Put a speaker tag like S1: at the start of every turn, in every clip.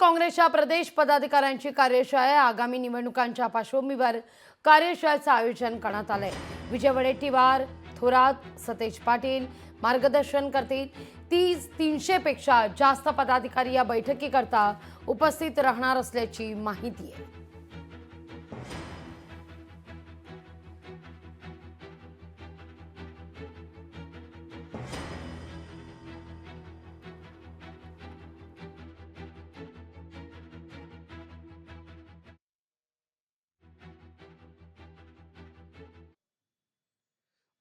S1: काँग्रेसच्या प्रदेश पदाधिकाऱ्यांची कार्यशाळा आगामी निवडणुकांच्या पार्श्वभूमीवर कार्यशाळेचं आयोजन करण्यात आलंय। विजय वडेट्टीवार, थोरात, सतेज पाटील मार्गदर्शन करतील। 300 पेक्षा जास्त पदाधिकारी या बैठकीकरता उपस्थित राहणार असल्याची माहिती आहे।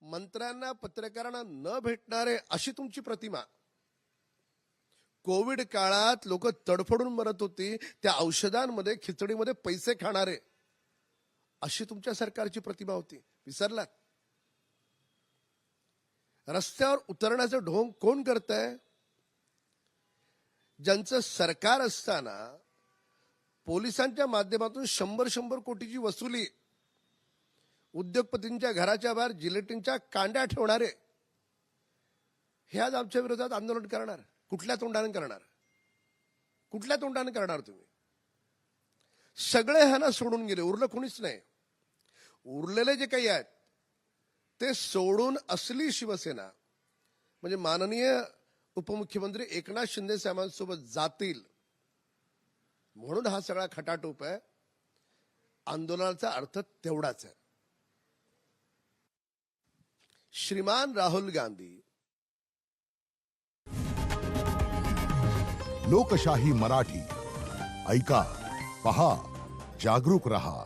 S2: मंत्र्यांना पत्रकारांना न भेटणारे अशी तुमची प्रतिमा। कोविड काळात लोक तडफडून मरत होती, त्या औषधांमध्ये खिचडीमध्ये पैसे खाणारे अशी तुमच्या सरकारची प्रतिमा होती। विसरलात? रस्त्यावर उतरण्याचं ढोंग कोण करतंय? ज्यांचं सरकार असताना पोलिसांच्या माध्यमातून 100 कोटीची वसुली, उद्योगपतींच्या घराच्या बाहेर जिलेटिनच्या कांड्या ठेवणारे हे आज आमच्या विरोधात आंदोलन करणार। कुठल्या तोंडाने करणार? कुठल्या तोंडाने करणार तुम्ही? सगळे ह्यांना सोडून गेले, उरलं कोणीच नाही। उरलेले जे काही आहेत ते सोडून असली शिवसेना म्हणजे माननीय उपमुख्यमंत्री एकनाथ शिंदे साहेबांसोबत जातील म्हणून हा सगळा खटाटोप आहे। आंदोलनाचा अर्थ तेवढाच आहे। श्रीमान राहुल गांधी।
S3: लोकशाही मराठी ऐका, पहा, जागरूक रहा।